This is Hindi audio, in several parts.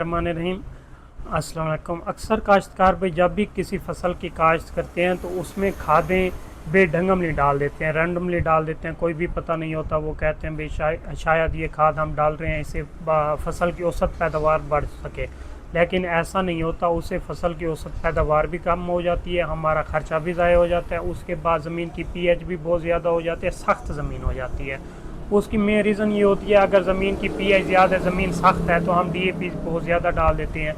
रहीम। अस्सलाम वालेकुम। अक्सर काश्तकार भाई जब भी किसी फसल की काश्त करते हैं तो उसमें खादें बेढंगमली डाल देते हैं, रैंडमली डाल देते हैं, कोई भी पता नहीं होता। वो कहते हैं भाई शायद ये खाद हम डाल रहे हैं इससे फसल की औसत पैदावार बढ़ सके, लेकिन ऐसा नहीं होता। उससे फसल की औसत पैदावार भी कम हो जाती है, हमारा खर्चा भी ज़ाया हो जाता है, उसके बाद ज़मीन की पीएच भी बहुत ज़्यादा हो जाती है, सख्त ज़मीन हो जाती है। उसकी मेन रीज़न ये होती है, अगर ज़मीन की पीएच ज़्यादा है, ज़मीन सख्त है, तो हम डीएपी बहुत ज़्यादा डाल देते हैं।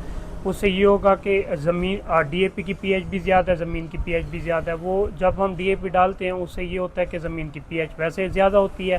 उससे ये होगा कि ज़मीन डीएपी की पीएच भी ज़्यादा है, ज़मीन की पीएच भी ज़्यादा है। वो जब हम डीएपी डालते हैं उससे ये होता है कि ज़मीन की पीएच वैसे ज़्यादा होती है।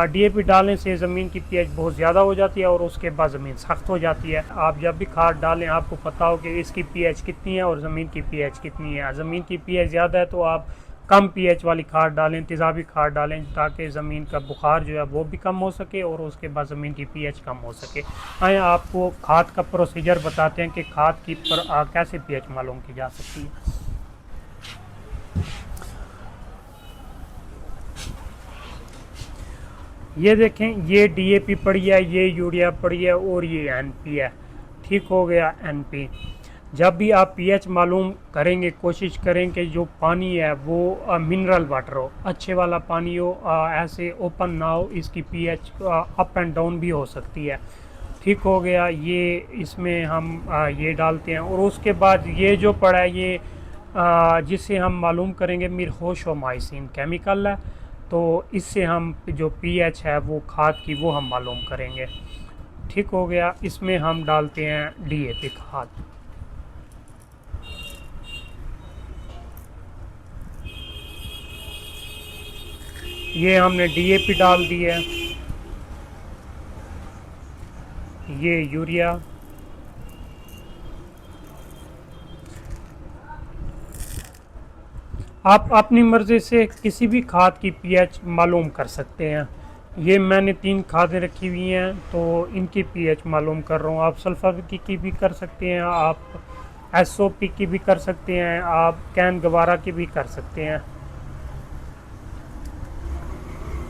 डीएपी डालने से ज़मीन की पीएच बहुत ज़्यादा हो जाती है और उसके बाद ज़मीन सख्त हो जाती है। आप जब भी खाद डालें आपको पता हो कि इसकी पीएच कितनी है और ज़मीन की पीएच कितनी है। ज़मीन की पीएच ज़्यादा है तो आप कम पीएच वाली खाद डालें, तेज़ाबी खाद डालें, ताकि ज़मीन का बुखार जो है वो भी कम हो सके और उसके बाद ज़मीन की पीएच कम हो सके। आए आपको खाद का प्रोसीजर बताते हैं कि खाद की कैसे पीएच मालूम की जा सकती है। ये देखें, ये डीएपी पड़ी है, ये यूरिया पड़ी है और ये एनपी है। ठीक हो गया एनपी। जब भी आप पीएच मालूम करेंगे कोशिश करें कि जो पानी है वो मिनरल वाटर हो, अच्छे वाला पानी हो, ऐसे ओपन ना हो, इसकी पीएच अप एंड डाउन भी हो सकती है। ठीक हो गया। ये इसमें हम ये डालते हैं और उसके बाद ये जो पड़ा है ये जिससे हम मालूम करेंगे मिरहोशोमाइसिन केमिकल है, तो इससे हम जो पीएच है वो खाद की वो हम मालूम करेंगे। ठीक हो गया। इसमें हम डालते हैं डीएपी खाद। ये हमने डीएपी डाल दी है, ये यूरिया। आप अपनी मर्ज़ी से किसी भी खाद की पीएच मालूम कर सकते हैं। ये मैंने 3 खादें रखी हुई हैं तो इनकी पीएच मालूम कर रहा हूँ। आप सल्फर की भी कर सकते हैं, आप एसओपी की भी कर सकते हैं, आप कैन गवारा की भी कर सकते हैं।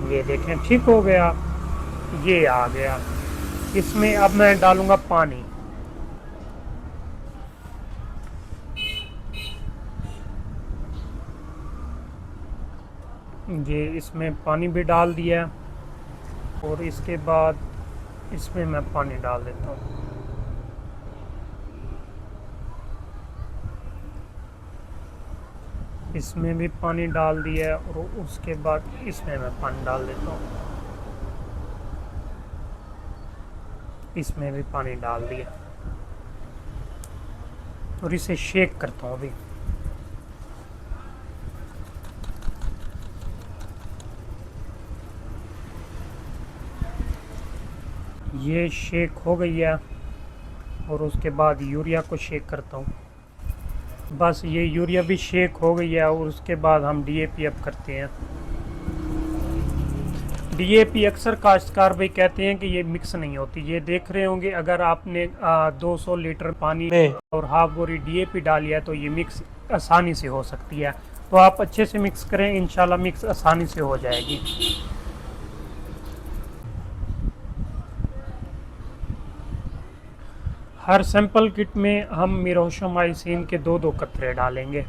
ये देखें, ठीक हो गया। ये आ गया। इसमें अब मैं डालूँगा पानी। ये इसमें पानी भी डाल दिया और इसके बाद इसमें मैं पानी डाल देता हूँ। इसमें भी पानी डाल दिया और उसके बाद इसमें मैं पानी डाल देता हूँ। इसमें भी पानी डाल दिया और इसे शेक करता हूँ अभी। ये शेक हो गई है और उसके बाद यूरिया को शेक करता हूँ। बस ये यूरिया भी शेक हो गई है और उसके बाद हम डीएपी अब करते हैं। डीएपी अक्सर काश्तकार भाई कहते हैं कि ये मिक्स नहीं होती। ये देख रहे होंगे, अगर आपने 200 लीटर पानी में और हाफ बोरी डीएपी डाली है तो ये मिक्स आसानी से हो सकती है। तो आप अच्छे से मिक्स करें, इंशाल्लाह मिक्स आसानी से हो जाएगी। हर सैंपल किट में हम मिरहोशोमाइसिन के 2-2 कतरे डालेंगे।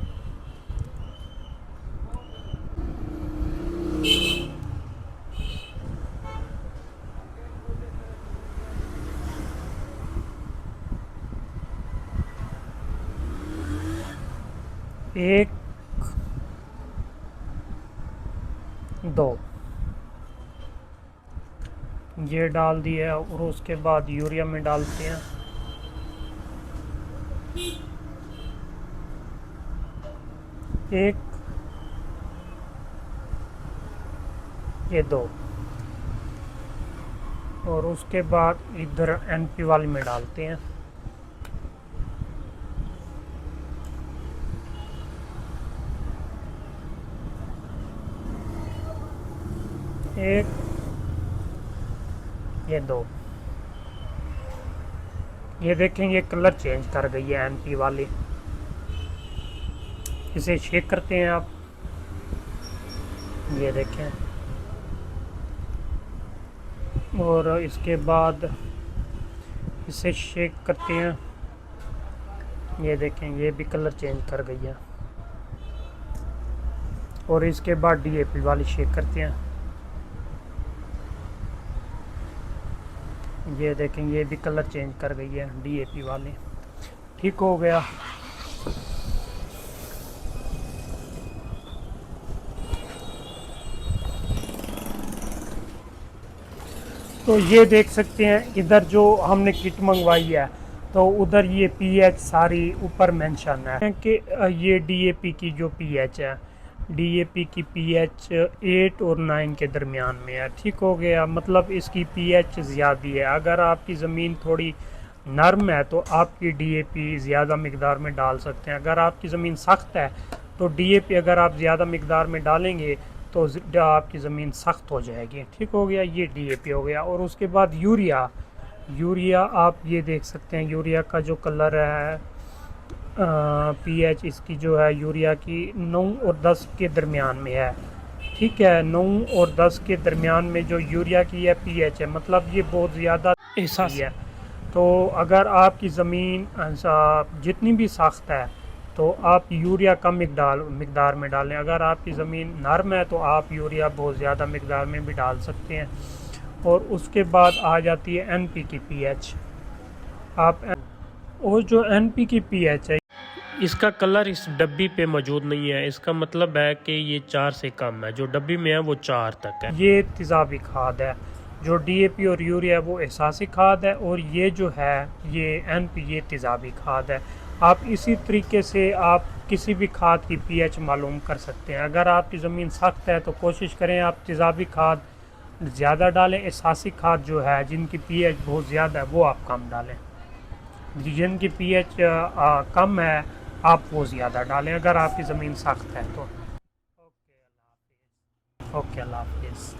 एक, 2 ये डाल दिया और उसके बाद यूरिया में डालते हैं। एक, ये 2 और उसके बाद इधर एनपी वाली में डालते हैं। एक, ये 2। ये देखें, ये कलर चेंज कर गई है एनपी वाली। इसे शेक करते हैं आप। ये देखें, और इसके बाद इसे शेक करते हैं। ये देखें ये भी कलर चेंज कर गई है। और इसके बाद DAP वाली शेक करते हैं। ये देखें ये भी कलर चेंज कर गई है DAP वाली। ठीक हो गया। तो ये देख सकते हैं इधर जो हमने किट मंगवाई है तो उधर ये pH सारी ऊपर मेंशन है कि ये DAP की जो pH है, DAP की pH 8 और 9 के दरमियान में है। ठीक हो गया, मतलब इसकी pH ज़्यादा है। अगर आपकी ज़मीन थोड़ी नरम है तो आपकी DAP ज़्यादा मकदार में डाल सकते हैं। अगर आपकी ज़मीन सख्त है तो DAP अगर आप ज़्यादा मकदार में डालेंगे तो आपकी ज़मीन सख्त हो जाएगी। ठीक हो गया, ये DAP हो गया। और उसके बाद यूरिया आप ये देख सकते हैं यूरिया का जो कलर है, pH इसकी जो है यूरिया की 9 और 10 के दरमियान में है। ठीक है, 9 और 10 के दरमियान में जो यूरिया की है pH है, मतलब ये बहुत ज़्यादा एहसास है। तो अगर आपकी ज़मीन जितनी भी सख्त है तो आप यूरिया कम मकदार में डालें। अगर आपकी ज़मीन नरम है तो आप यूरिया बहुत ज़्यादा मकदार में भी डाल सकते हैं। और उसके बाद आ जाती है NP की pH। और जो NP की pH है इसका कलर इस डब्बी पे मौजूद नहीं है। इसका मतलब है कि ये 4 से कम है। जो डब्बी में है वो 4 तक है। ये तेज़ाबी खाद है। जो DAP और यूरिया है वो एहसासी खाद है और ये जो है ये NP ये तेज़ाबी खाद है। आप इसी तरीके से आप किसी भी खाद की pH मालूम कर सकते हैं। अगर आपकी ज़मीन सख्त है तो कोशिश करें आप तेज़ाबी खाद ज़्यादा डालें। एहसासी खाद जो है जिनकी pH बहुत ज़्यादा है वो आप कम डालें। जिनकी pH कम है आप वो ज़्यादा डालें अगर आपकी ज़मीन सख्त है तो। ओके, अल्लाह हाफिज़।